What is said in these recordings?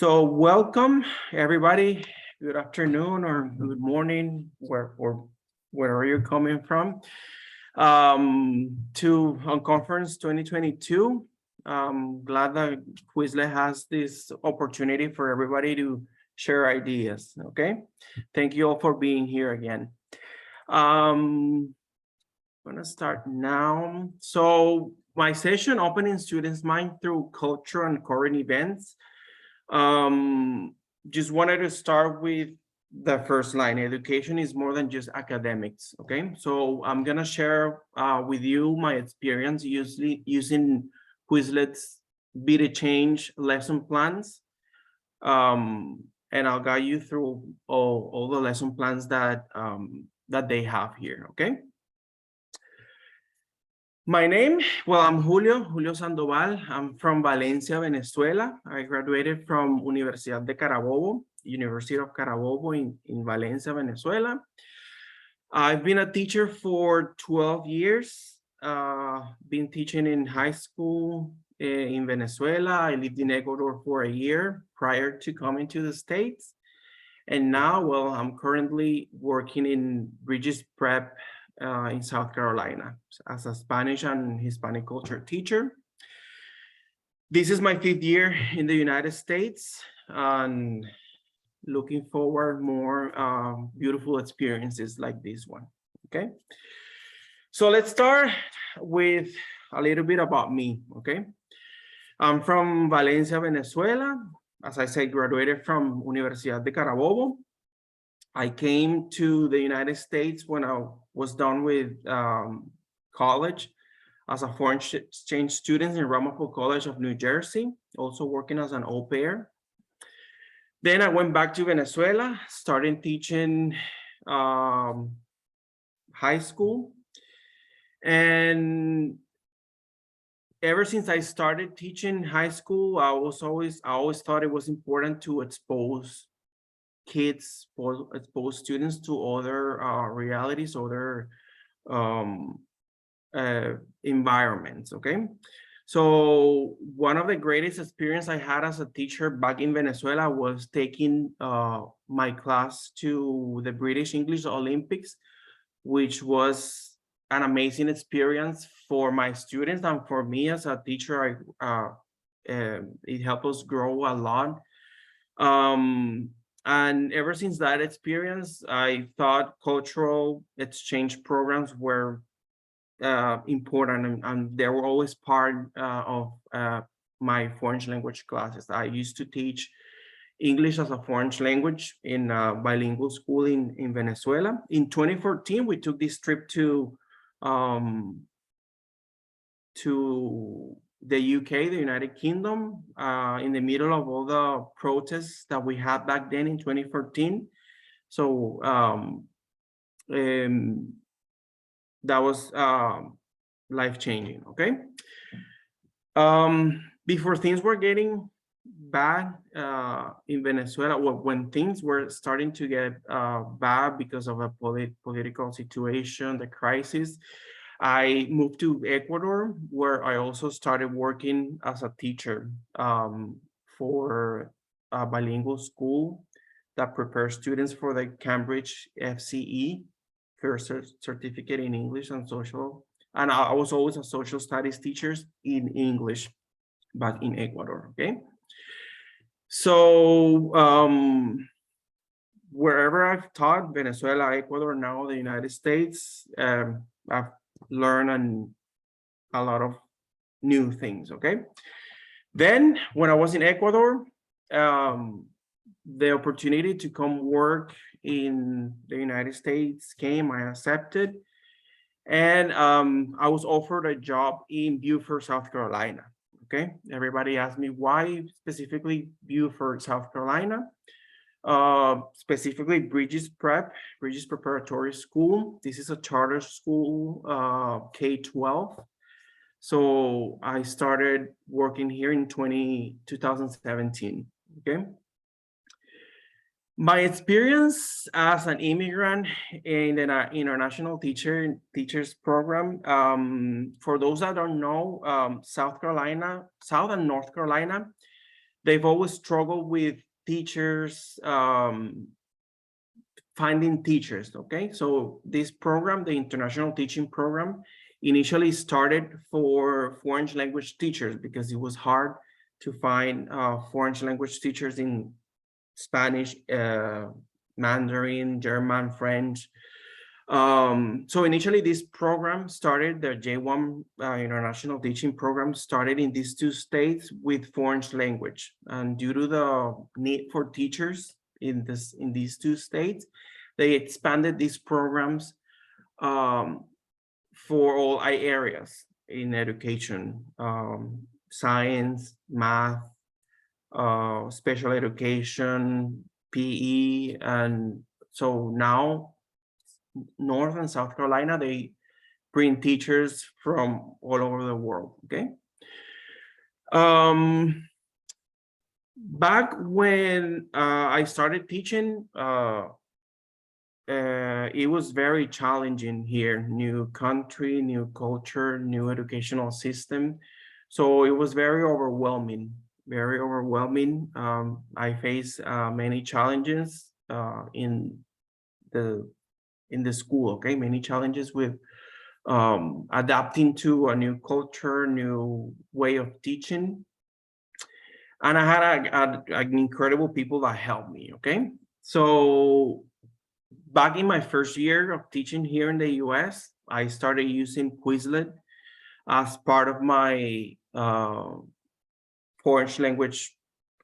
So welcome everybody. Good afternoon or good morning, wherever you're coming from, to Unconference 2022. I'm glad that Quizlet has this opportunity for everybody to share ideas. Okay, thank you all for being here again. I'm gonna start now. So my session, opening students' mind through culture and current events. Just wanted to start with the first line. Education is more than just academics. Okay, so I'm gonna share with you my experience using Quizlet's Be the Change lesson plans, and I'll guide you through all the lesson plans that that they have here. Okay. My name, well, I'm Julio Sandoval. I'm from Valencia, Venezuela. I graduated from Universidad de Carabobo, University of Carabobo in Valencia, Venezuela. I've been a teacher for 12 years, been teaching in high school in Venezuela. I lived in Ecuador for a year prior to coming to the States. And now, well, I'm currently working in Bridges Prep in South Carolina as a Spanish and Hispanic culture teacher. This is my 5th year in the United States and looking forward more beautiful experiences like this one. Okay, so let's start with a little bit about me. Okay, I'm from Valencia, Venezuela. As I said, graduated from Universidad de Carabobo. I came to the United States when I was done with college as a foreign exchange student in Ramapo College of New Jersey, also working as an au pair. Then I went back to Venezuela, started teaching high school. And ever since I started teaching high school, I always thought it was important to expose kids, or expose students to other realities, other environments. Okay, so one of the greatest experience I had as a teacher back in Venezuela was taking my class to the British English Olympics, which was an amazing experience for my students and for me as a teacher. It helped us grow a lot. And ever since that experience, I thought cultural exchange programs were important, and they were always part of my foreign language classes. I used to teach English as a foreign language in a bilingual school in Venezuela. In 2014, we took this trip to the UK, the United Kingdom, in the middle of all the protests that we had back then in 2014. So that was life-changing. Okay. Before things were getting bad in Venezuela, when things were starting to get bad because of a political situation, the crisis, I moved to Ecuador, where I also started working as a teacher for a bilingual school that prepares students for the Cambridge FCE, First Certificate in English and Social. And I was always a social studies teacher in English back in Ecuador. Okay. So wherever I've taught, Venezuela, Ecuador, now the United States, I've learned a lot of new things. Okay. Then when I was in Ecuador, the opportunity to come work in the United States came. I accepted, and I was offered a job in Beaufort, South Carolina. Okay, everybody asked me why specifically Beaufort, South Carolina, specifically Bridges Preparatory School. This is a charter school, K-12. So I started working here in 2017. Okay. My experience as an immigrant in the international teachers program, for those that don't know, South and North Carolina they've always struggled with teachers, finding teachers, okay? So this program, the International Teaching Program, initially started for foreign language teachers because it was hard to find foreign language teachers in Spanish, Mandarin, German, French. So initially this program started, the J1 International Teaching Program started in these two states with foreign language. And due to the need for teachers in these two states, they expanded these programs for all areas in education, science, math, special education, PE, and so now North and South Carolina, they bring teachers from all over the world, okay? Back when I started teaching, it was very challenging here, new country, new culture, new educational system. So it was very overwhelming, very overwhelming. I faced many challenges in the school, okay? Many challenges with adapting to a new culture, new way of teaching. And I had an incredible people that helped me, okay? So back in my first year of teaching here in the US, I started using Quizlet as part of my foreign language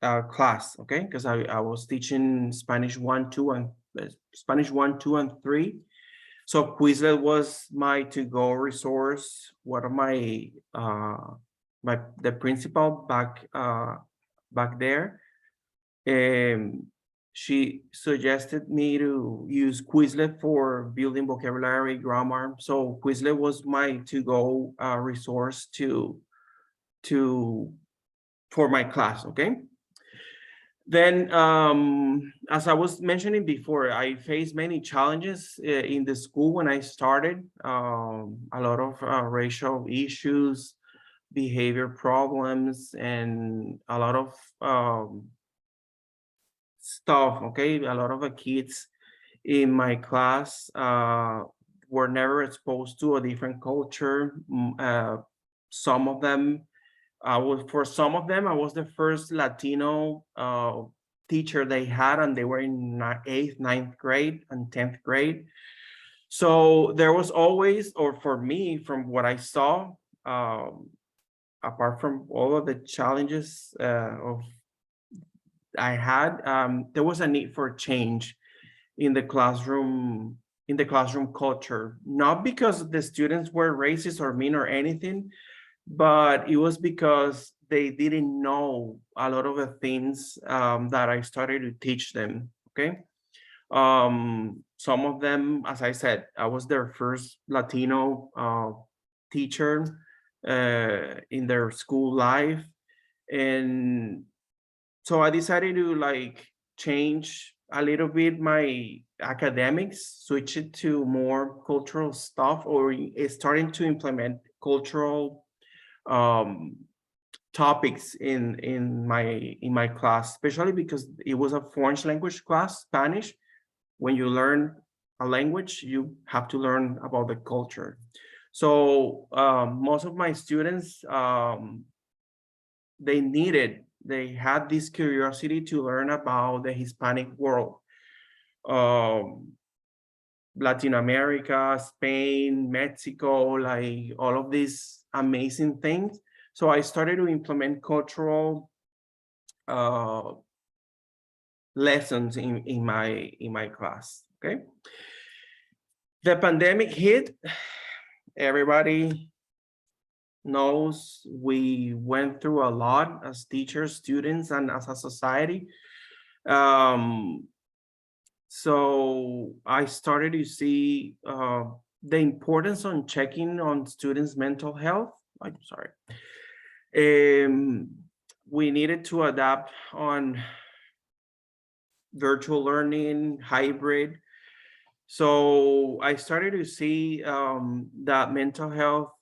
class, okay? Because I was teaching Spanish 1, 2, and Spanish 1, 2, and 3. So Quizlet was my to-go resource. One of my the principal back there. She suggested me to use Quizlet for building vocabulary, grammar. So Quizlet was my to-go resource for my class, okay? Then, as I was mentioning before, I faced many challenges in the school when I started. A lot of racial issues, behavior problems, and a lot of stuff, okay? A lot of the kids in my class were never exposed to a different culture. Some of them, for some of them, I was the first Latino teacher they had, and they were in 8th, 9th grade, and 10th grade. So there was always, or for me, from what I saw, apart from all of the challenges I had, there was a need for change in the classroom culture, not because the students were racist or mean or anything, but it was because they didn't know a lot of the things that I started to teach them, okay? Some of them, as I said, I was their first Latino teacher in their school life. And so I decided to like change a little bit my academics, switch it to more cultural stuff, or starting to implement cultural topics in my class, especially because it was a foreign language class, Spanish. When you learn a language, you have to learn about the culture. So most of my students, they had this curiosity to learn about the Hispanic world, Latin America, Spain, Mexico, like all of these amazing things. So I started to implement cultural lessons in my class, okay? The pandemic hit, everybody knows we went through a lot as teachers, students, and as a society. So I started to see the importance on checking on students' mental health. I'm sorry. We needed to adapt on virtual learning, hybrid. So I started to see that mental health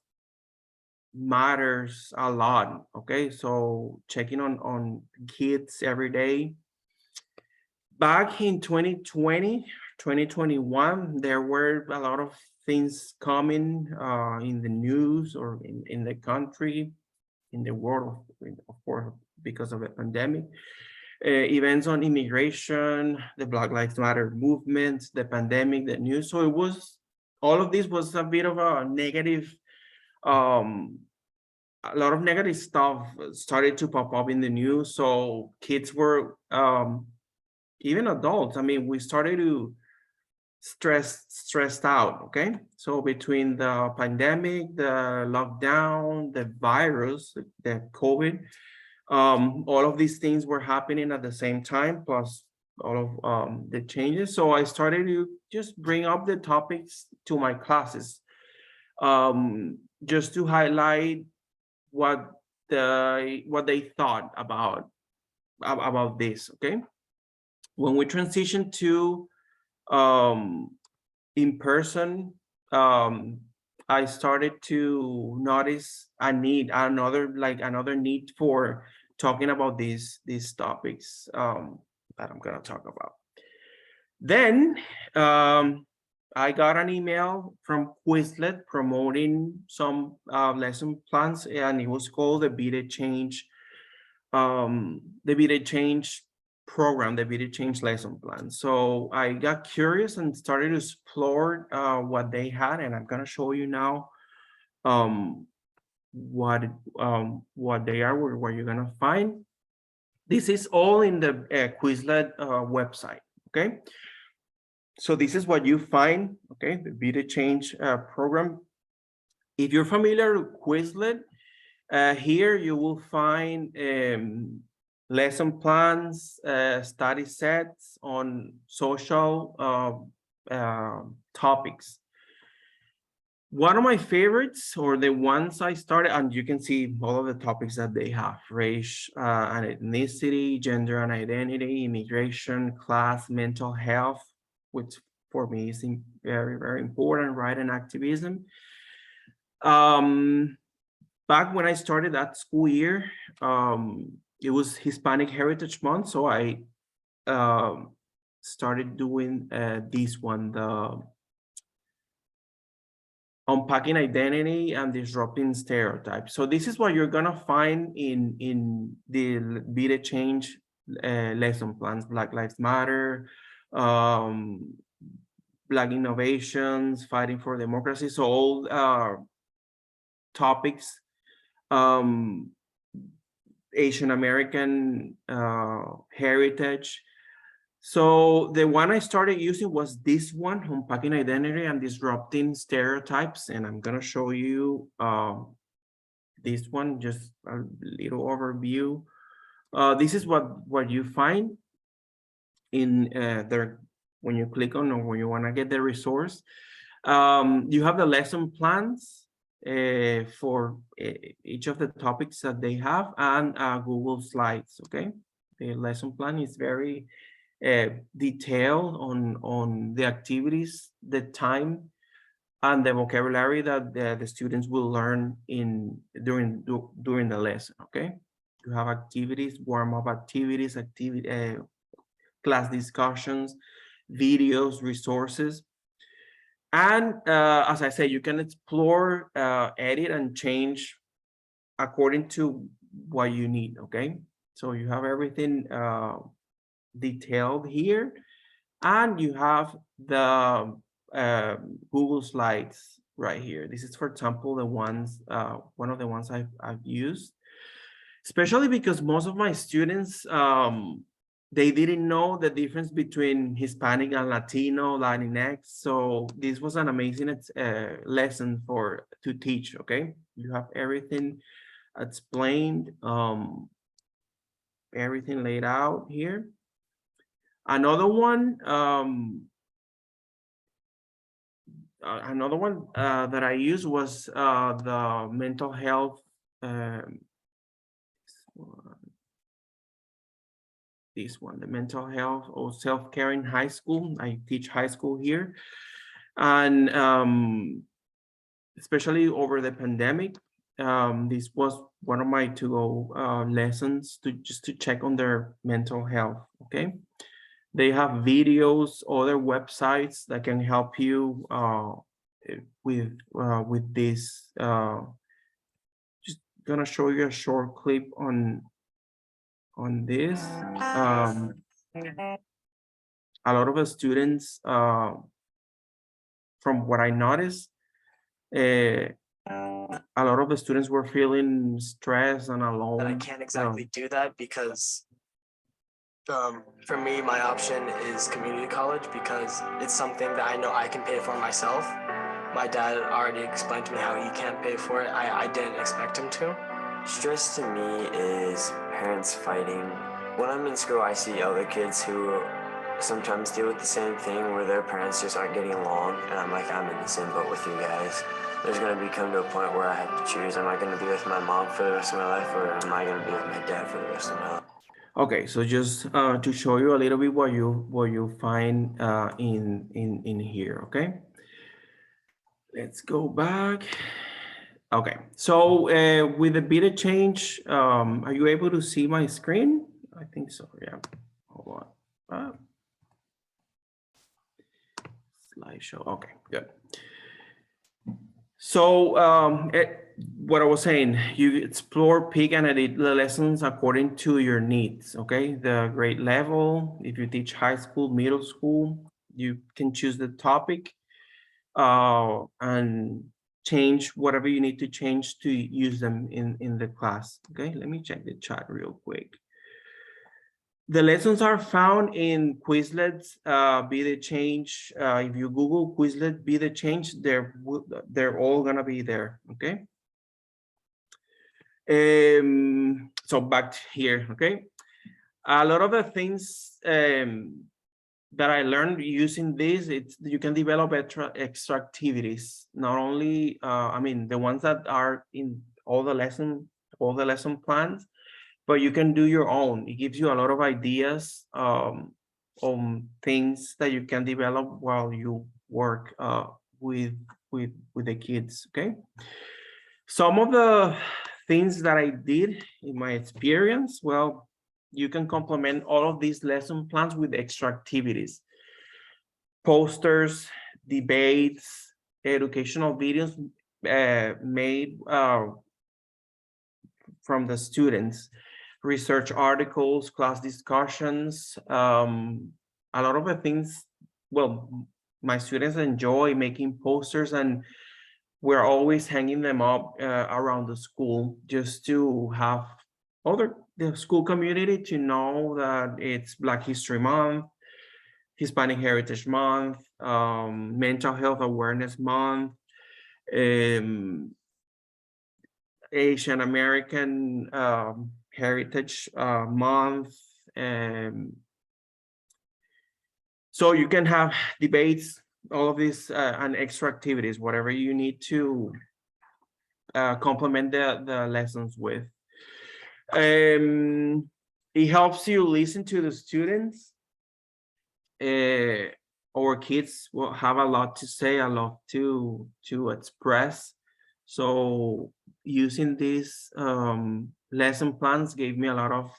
matters a lot. Okay, so checking on kids every day. Back in 2020, 2021, there were a lot of things coming in the news or in the country, in the world, of course, because of the pandemic. Events on immigration, the Black Lives Matter movement, the pandemic, the news. So it was, all of this was a bit of a negative, um, a lot of negative stuff started to pop up in the news. So kids were, even adults, I mean, we started to stressed out. Okay, so between the pandemic, the lockdown, the virus, the COVID, all of these things were happening at the same time, plus all of the changes. So I started to just bring up the topics to my classes, just to highlight what they thought about this. Okay, when we transitioned to in person, I started to notice another need for talking about these topics that I'm gonna talk about. Then I got an email from Quizlet promoting some lesson plans, and it was called the Be the Change, program, the Be the Change lesson plan. So I got curious and started to explore what they had, and I'm gonna show you now what they are, what you're gonna find. This is all in the Quizlet website. Okay, so this is what you find. Okay, the Be the Change program. If you're familiar with Quizlet, here you will find lesson plans, study sets on social topics. One of my favorites, or the ones I started, and you can see all of the topics that they have: race and ethnicity, gender and identity, immigration, class, mental health, which for me is very, very important, right, and activism. Back when I started that school year, it was Hispanic Heritage Month, so I started doing this one, the Unpacking Identity and Disrupting Stereotypes. So this is what you're gonna find in the Be the Change lesson plans: Black Lives Matter, Black innovations, fighting for democracy. So all topics, Asian American heritage. So the one I started using was this one, Unpacking Identity and Disrupting Stereotypes. And I'm gonna show you this one, just a little overview. This is what you find in there when you click on, or when you wanna get the resource. You have the lesson plans for each of the topics that they have, and Google Slides. Okay, the lesson plan is very detailed on the activities, the time, and the vocabulary that the students will learn during the lesson. Okay, you have activities, warm-up activities, class discussions, videos, resources. And as I say, you can explore, edit, and change according to what you need. Okay, so you have everything detailed here, and you have the Google Slides right here. This is, for example, the ones one of the ones I've used, especially because most of my students, they didn't know the difference between Hispanic and Latino, Latinx. So this was an amazing lesson to teach. Okay, you have everything explained, everything laid out here. Another one that I used was the mental health. This one, the mental health or self-care in high school. I teach high school here, and especially over the pandemic, This was one of my to-go lessons to check on their mental health. Okay, they have videos, other websites that can help you with this. Just gonna show you a short clip on this. A lot of the students, from what I noticed, a lot of the students were feeling stressed and alone. That I can't exactly do that because for me, my option is community college because it's something that I know I can pay for myself. My dad already explained to me how he can't pay for it. I didn't expect him to. Stress to me is parents fighting. When I'm in school, I see other kids who sometimes deal with the same thing where their parents just aren't getting along, and I'm like, I'm in the same boat with you guys. There's going to come to a point where I have to choose, am I going to be with my mom for the rest of my life, or am I going to be with my dad for the rest of my life? Okay, so just to show you a little bit what you find in here. Okay, let's go back. Okay, so with the beta change, are you able to see my screen? I think so. Yeah. Hold on. Slideshow. Okay, good. So what I was saying, you explore, pick, and edit the lessons according to your needs. Okay, the grade level. If you teach high school, middle school, you can choose the topic and change whatever you need to change to use them in the class. Okay, let me check the chat real quick. The lessons are found in Quizlet, Be the Change. If you Google Quizlet, Be the Change, they're all gonna be there, okay? So back here, okay? A lot of the things that I learned using this, you can develop extra activities. Not only, I mean, the ones that are in all the lesson plans, but you can do your own. It gives you a lot of ideas on things that you can develop while you work with the kids. Okay. Some of the things that I did in my experience, well, you can complement all of these lesson plans with extra activities, posters, debates, educational videos made from the students, research articles, class discussions, a lot of the things, well, my students enjoy making posters, and we're always hanging them up around the school just to have the school community to know that it's Black History Month, Hispanic Heritage Month, Mental Health Awareness Month, Asian American Heritage Month. So you can have debates, all of these and extra activities, whatever you need to complement the lessons with. It helps you listen to the students. Our kids will have a lot to say, a lot to express. So using these lesson plans gave me a lot of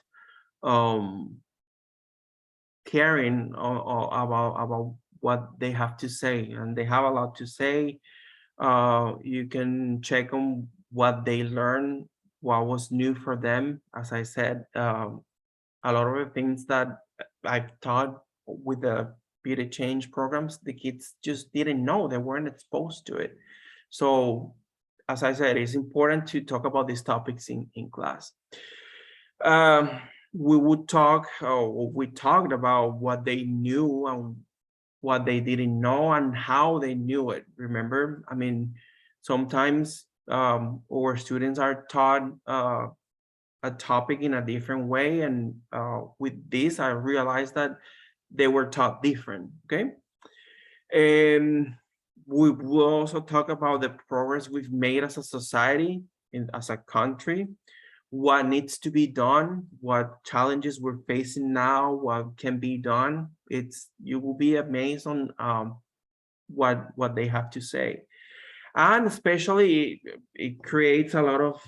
caring about what they have to say, and they have a lot to say. You can check on what they learn, what was new for them. As I said, a lot of the things that I've taught with the Beauty Change programs, the kids just didn't know, they weren't exposed to it. So as I said, it's important to talk about these topics in class. We talked about what they knew and what they didn't know and how they knew it. Remember, I mean, sometimes our students are taught a topic in a different way, and with this, I realized that they were taught different. Okay, and we will also talk about the progress we've made as a society, as a country, what needs to be done, what challenges we're facing now, what can be done. You will be amazed on what they have to say. And especially it creates a lot of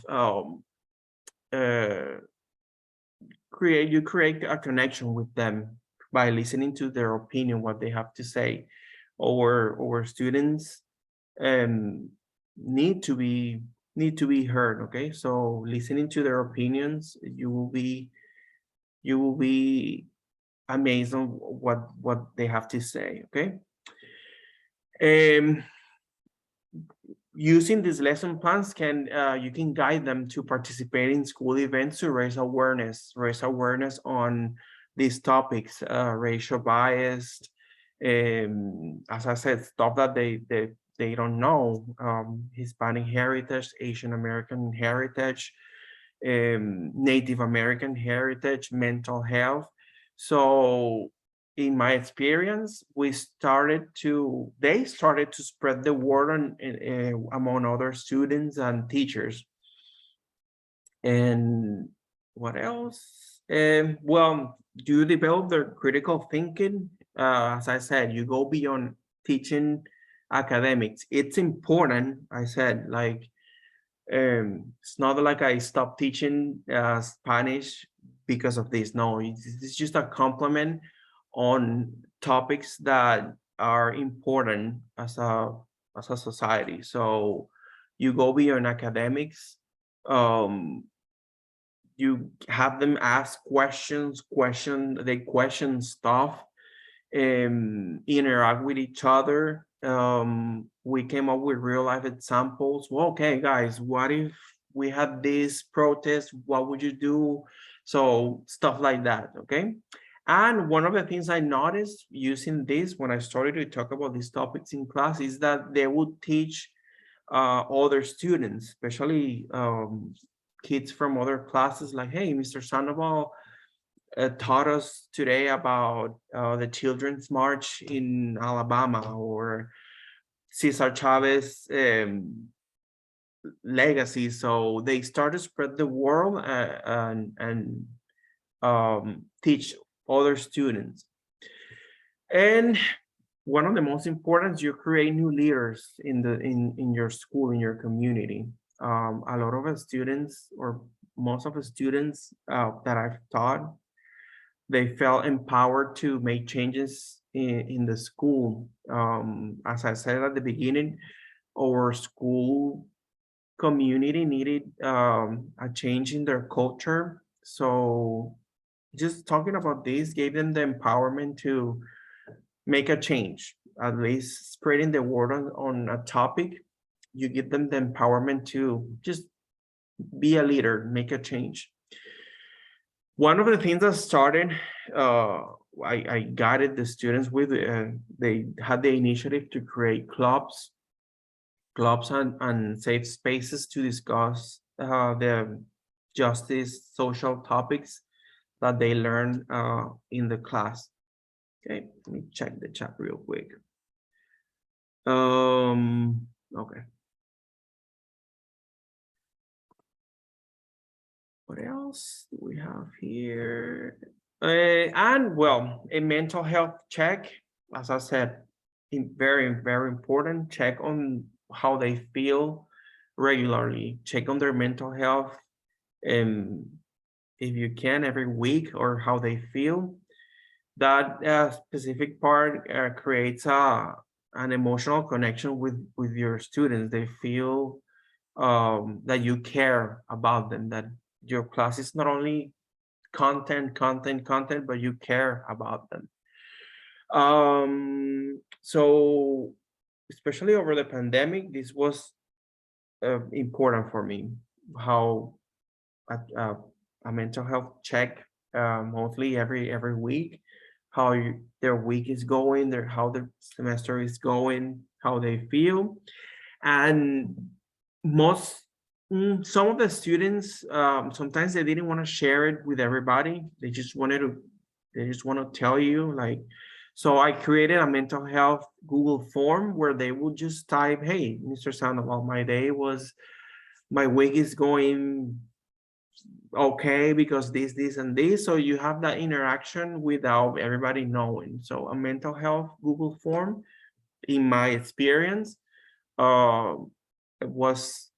you create a connection with them by listening to their opinion, what they have to say. Our students need to be heard. Okay, so listening to their opinions, you will be amazed on what they have to say. Okay. Using these lesson plans you can guide them to participate in school events to raise awareness on these topics, racial bias, as I said, stuff that they don't know, Hispanic heritage, Asian American heritage, Native American heritage, mental health. So in my experience, they started to spread the word among other students and teachers. And what else? Well, you develop their critical thinking. As I said, you go beyond teaching academics. It's important, I said, like, it's not like I stopped teaching Spanish because of this. No, it's just a complement on topics that are important as a society. So you go beyond academics. You have them ask questions, they question stuff, interact with each other. We came up with real life examples. Well, okay, guys, what if we had this protest? What would you do? So stuff like that. Okay. And one of the things I noticed using this when I started to talk about these topics in class is that they would teach other students, especially kids from other classes, like, hey, Mr. Sandoval taught us today about the Children's March in Alabama, or Cesar Chavez legacy. So they start to spread the word and teach other students. And one of the most important, you create new leaders in your school, in your community. A lot of the students, or most of the students that I've taught, they felt empowered to make changes in the school. As I said at the beginning, our school community needed a change in their culture. So just talking about this gave them the empowerment to make a change, at least spreading the word on a topic. You give them the empowerment to just be a leader, make a change. One of the things that started, I guided the students with, they had the initiative to create clubs and safe spaces to discuss the justice, social topics that they learn in the class. Okay, let me check the chat real quick. Okay. What else do we have here? And well, a mental health check, as I said, very, very important. Check on how they feel regularly. Check on their mental health, if you can, every week, or how they feel. That specific part creates an emotional connection with your students. They feel that you care about them, that your class is not only content, but you care about them. So especially over the pandemic, this was important for me, how a mental health check monthly, every week, how their week is going, how the semester is going, how they feel. And some of the students, sometimes they didn't want to share it with everybody. They just want to tell you, like, so I created a mental health Google form where they would just type, hey, Mr. Sandoval, my week is going okay because this and this. So you have that interaction without everybody knowing. So a mental health Google form, in my experience, was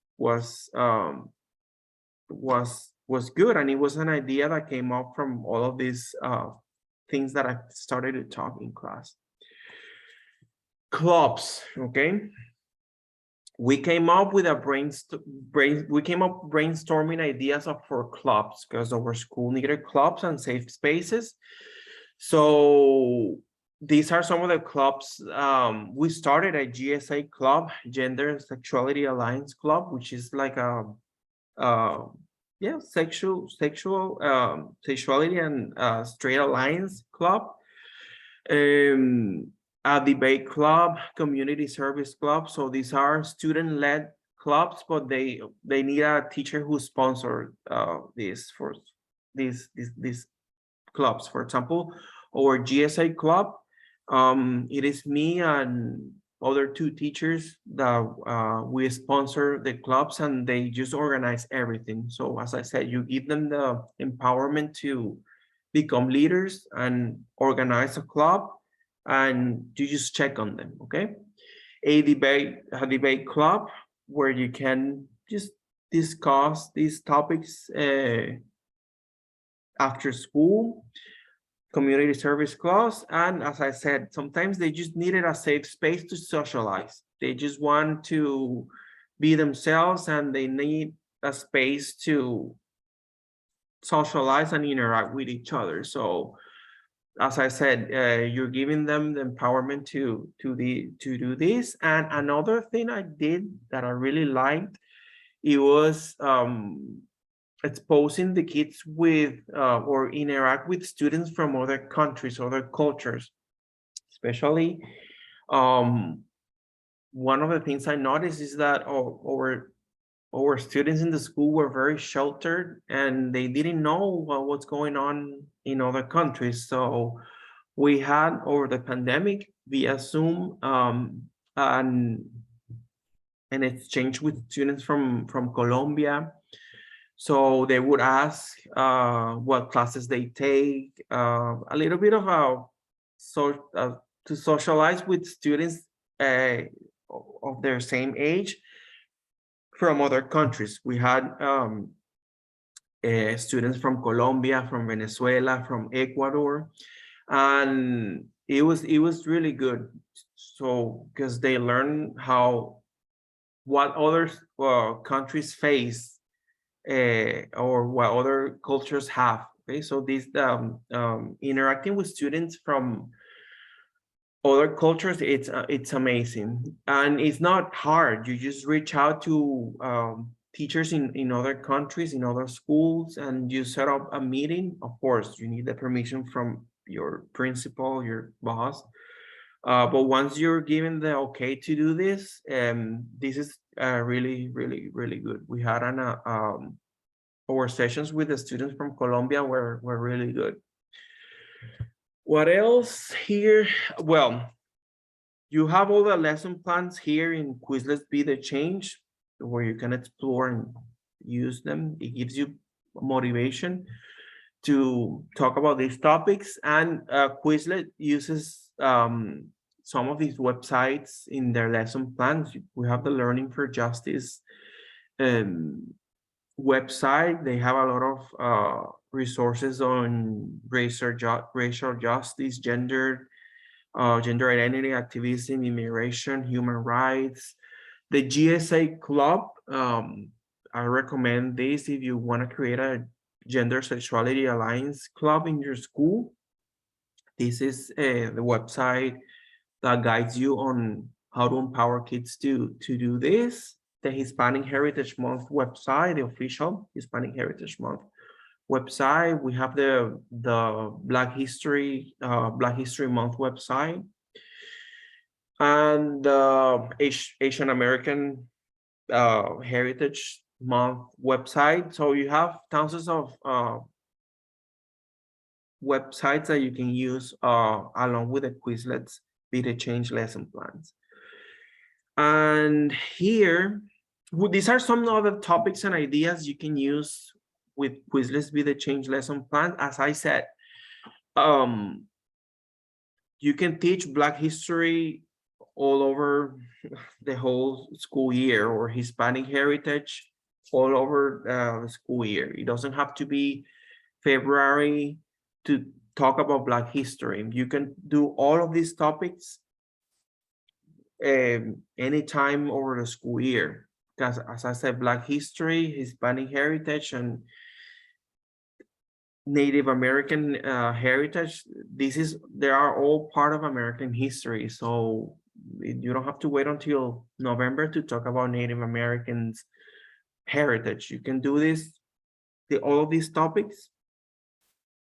good, and it was an idea that came up from all of these things that I started to talk in class. Clubs, okay. We came up with brainstorming ideas for clubs because our school needed clubs and safe spaces. So these are some of the clubs. We started a GSA club, Gender and Sexuality Alliance Club, which is like a sexuality and straight alliance club. A debate club, community service club. So these are student-led clubs, but they need a teacher who sponsored these clubs. For example, our GSA club, it is me and other 2 teachers that we sponsor the clubs, and they just organize everything. So as I said, you give them the empowerment to become leaders and organize a club, and you just check on them, okay? A debate club where you can just discuss these topics after school. Community service clubs, and as I said, sometimes they just needed a safe space to socialize. They just want to be themselves, and they need a space to socialize and interact with each other. So as I said, you're giving them the empowerment to do this. And another thing I did that I really liked, it was exposing the kids with or interact with students from other countries, other cultures. Especially, one of the things I noticed is that our students in the school were very sheltered, and they didn't know what's going on in other countries. So we had, over the pandemic, via Zoom, an exchange with students from Colombia. So they would ask what classes they take, a little bit of to socialize with students of their same age from other countries. We had students from Colombia, from Venezuela, from Ecuador, and it was really good. So because they learn what other countries face or what other cultures have. Okay, so this interacting with students from other cultures, it's amazing, and it's not hard. You just reach out to teachers in other countries, in other schools, and you set up a meeting. Of course, you need the permission from your principal, your boss. But once you're given the okay to do this, this is really, really, really good. We had our sessions with the students from Colombia were really good. What else here? Well, you have all the lesson plans here in Quizlet Be the Change, where you can explore and use them. It gives you motivation to talk about these topics, and Quizlet uses some of these websites in their lesson plans. We have the Learning for Justice website. They have a lot of resources on racial justice, gender identity, activism, immigration, human rights. The GSA Club, I recommend this if you want to create a Gender Sexuality Alliance Club in your school. This is the website that guides you on how to empower kids to do this. The Hispanic Heritage Month website, the official Hispanic Heritage Month website. We have the Black History Month website, and Asian American Heritage Month website. So you have thousands of websites that you can use along with the Quizlets Be the Change lesson plans. And here, these are some other topics and ideas you can use with Quizlets Be the Change lesson plan. As I said, you can teach Black history all over the whole school year, or Hispanic heritage all over the school year. It doesn't have to be February to talk about Black history. You can do all of these topics anytime over the school year. Because as I said, Black history, Hispanic heritage, and Native American heritage, they are all part of American history. So you don't have to wait until November to talk about Native Americans heritage. You can do all of these topics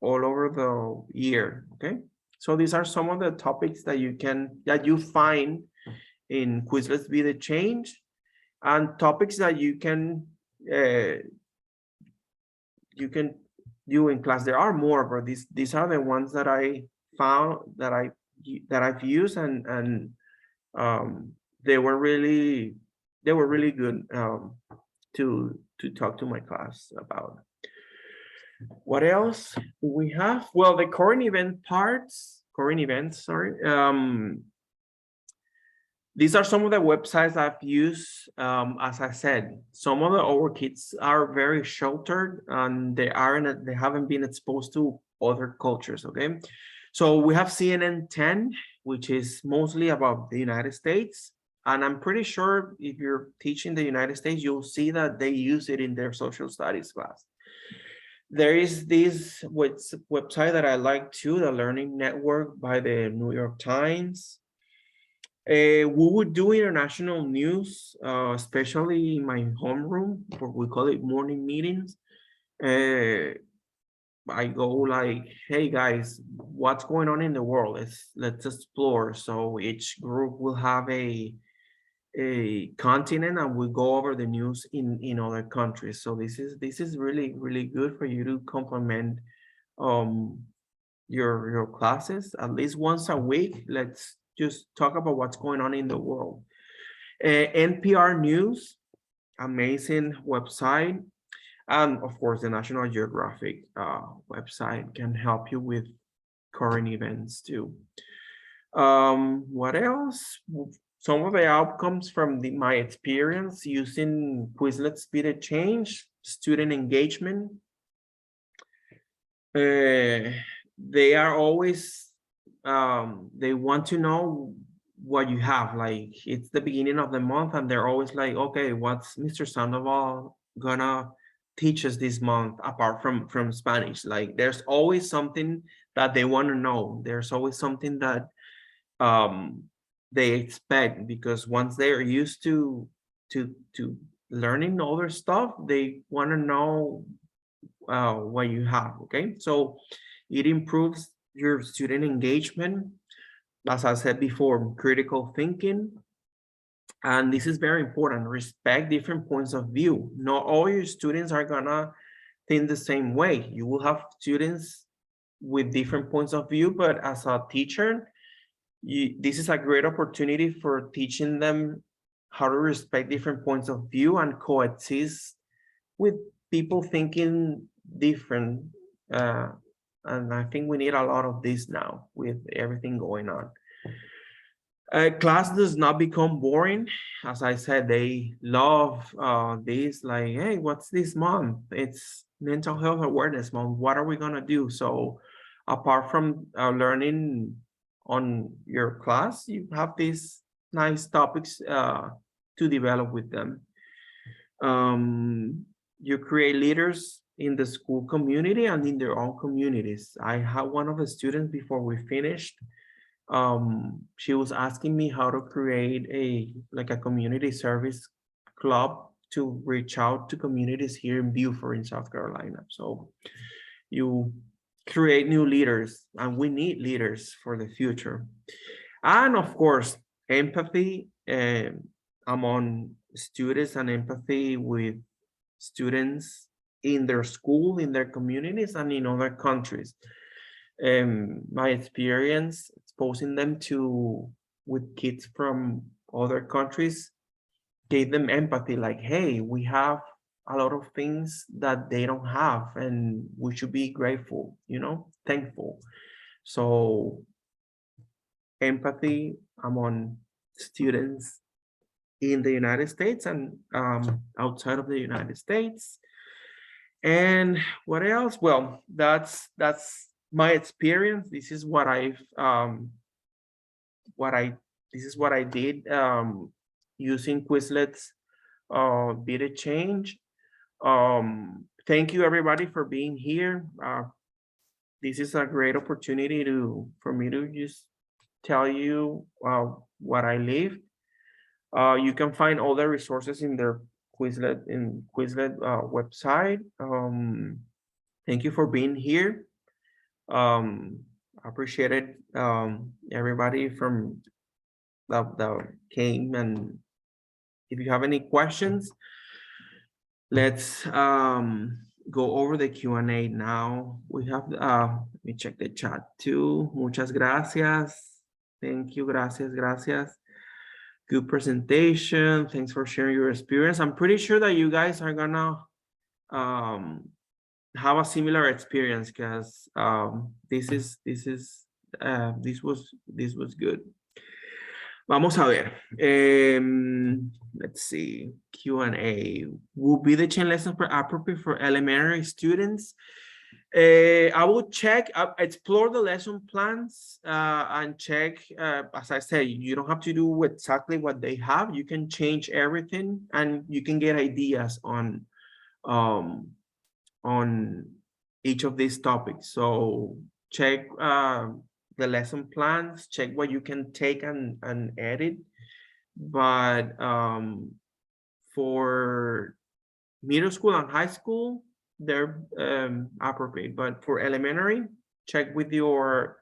all over the year. Okay, so these are some of the topics that you find in Quizlet Be the Change, and topics that you can do in class. There are more, but these are the ones that I found that I've used, and they were really good to talk to my class about. What else do we have? Well, the current events, sorry. These are some of the websites I've used. As I said, some of our kids are very sheltered, and they haven't been exposed to other cultures. Okay, so we have CNN 10, which is mostly about the United States, and I'm pretty sure if you're teaching the United States, you'll see that they use it in their social studies class. There is this website that I like too, the Learning Network by the New York Times. We would do international news, especially in my homeroom, or we call it morning meetings. I go like, hey guys, what's going on in the world? Let's explore. So each group will have a continent, and we go over the news in other countries. So this is really good for you to complement your classes at least once a week. Let's just talk about what's going on in the world. NPR News, amazing website, and of course the National Geographic website can help you with current events too. What else? Some of the outcomes from my experience using Quizlet Be the Change, student engagement. They are always, they want to know what you have. Like, it's the beginning of the month, and they're always like, okay, what's Mr. Sandoval gonna teach us this month apart from Spanish? Like, there's always something that they want to know. There's always something that they expect, because once they're used to learning other stuff, they want to know what you have. Okay, so it improves your student engagement, as I said before, critical thinking, and this is very important. Respect different points of view. Not all your students are gonna think the same way. You will have students with different points of view, but as a teacher, this is a great opportunity for teaching them how to respect different points of view and coexist with people thinking different. And I think we need a lot of this now with everything going on. Class does not become boring. As I said, they love this, like, hey, what's this month? It's Mental Health Awareness Month. What are we gonna do? So apart from learning on your class, you have these nice topics to develop with them. You create leaders in the school community and in their own communities. I had one of the students before we finished. She was asking me how to create a community service club to reach out to communities here in Beaufort in South Carolina. So you create new leaders, and we need leaders for the future. And of course, empathy among students and empathy with students in their school, in their communities, and in other countries. My experience exposing them with kids from other countries gave them empathy, like, hey, we have a lot of things that they don't have, and we should be grateful, thankful. So empathy among students in the United States and outside of the United States. And what else? Well, that's my experience. This is what I've this is what I did using Quizlet's beta change. Thank you everybody for being here. This is a great opportunity for me to just tell you what I live. You can find all the resources in their Quizlet website. Thank you for being here. I appreciate it. Everybody from that came, and if you have any questions, let's go over the Q&A now. We have let me check the chat too. Muchas gracias. Thank you. Gracias. Good presentation. Thanks for sharing your experience. I'm pretty sure that you guys are gonna have a similar experience, because this was good. Vamos a ver. Let's see. Q&A. Will be the chain lesson appropriate for elementary students? I will check, explore the lesson plans and check. As I said, you don't have to do exactly what they have. You can change everything, and you can get ideas on each of these topics. So check the lesson plans, check what you can take and edit. But for middle school and high school, they're appropriate. But for elementary, check with your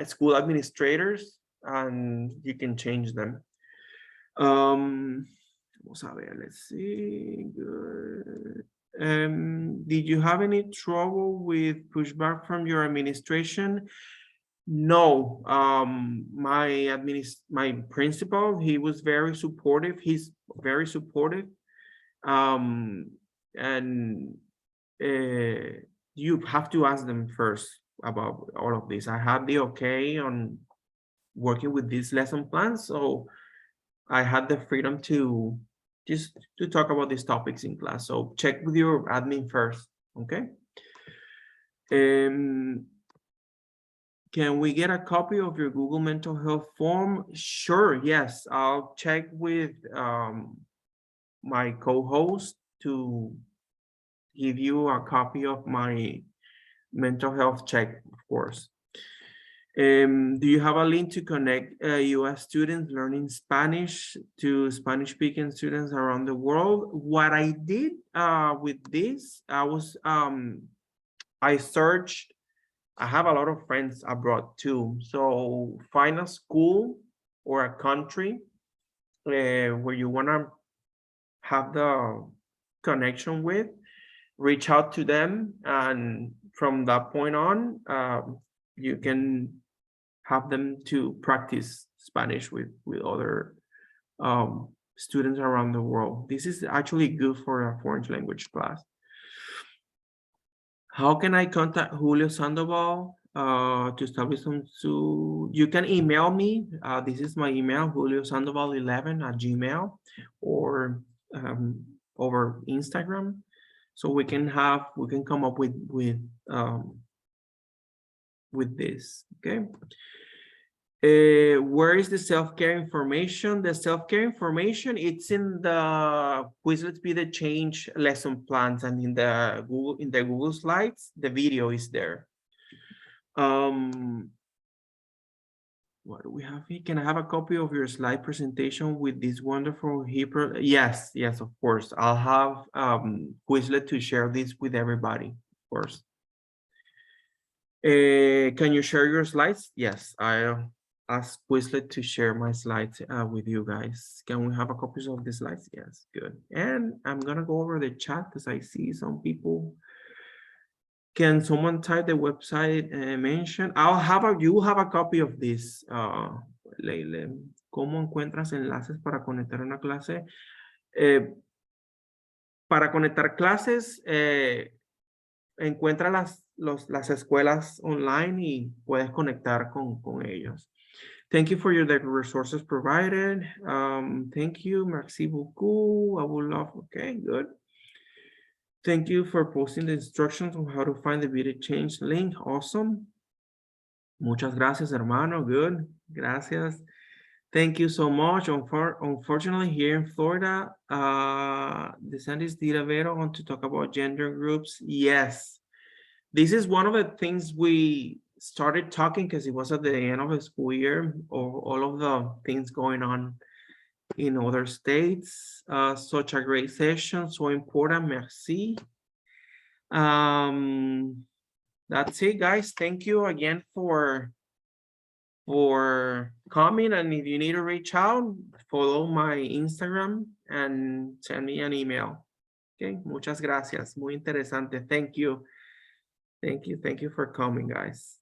school administrators and you can change them. Vamos a ver, let's see. Good. Did you have any trouble with pushback from your administration? No. My principal, he was very supportive. He's very supportive. And you have to ask them first about all of this. I had the okay on working with these lesson plans, so I had the freedom to just to talk about these topics in class. So check with your admin first, okay? Can we get a copy of your Google mental health form? Sure, yes. I'll check with my co-host to give you a copy of my mental health check, of course. Do you have a link to connect US students learning Spanish to Spanish-speaking students around the world? What I did with this, I searched. I have a lot of friends abroad too. So find a school or a country where you want to have the connection with, reach out to them, and from that point on, you can have them to practice Spanish with other students around the world. This is actually good for a foreign language class. How can I contact Julio Sandoval to establish some? You can email me. This is my email, juliosandoval11@gmail, or over Instagram. So we can come up with this, okay? Where is the self-care information? The self-care information, it's in the Quizlet Be the Change lesson plans, and in the Google Slides, the video is there. What do we have here? Can I have a copy of your slide presentation with this wonderful Hebrew? Yes, of course. I'll have Quizlet to share this with everybody, of course. Can you share your slides? Yes, I'll ask Quizlet to share my slides with you guys. Can we have a copy of the slides? Yes, good. And I'm gonna go over the chat because I see some people. Can someone type the website mention? You have a copy of this, Leile. ¿Cómo encuentras enlaces para conectar una clase? Para conectar clases, encuentra las escuelas online y puedes conectar con ellos. Thank you for the resources provided. Thank you, merci beaucoup. I would love, okay, good. Thank you for posting the instructions on how to find the video change link. Awesome. Muchas gracias, hermano. Good. Gracias. Thank you so much. Unfortunately, here in Florida, the Sandys did a video on to talk about gender groups. Yes. This is one of the things we started talking because it was at the end of the school year, or all of the things going on in other states. Such a great session, so important. Merci. That's it, guys. Thank you again for coming, and if you need to reach out, follow my Instagram and send me an email. Okay, muchas gracias. Muy interesante. Thank you. Thank you for coming, guys.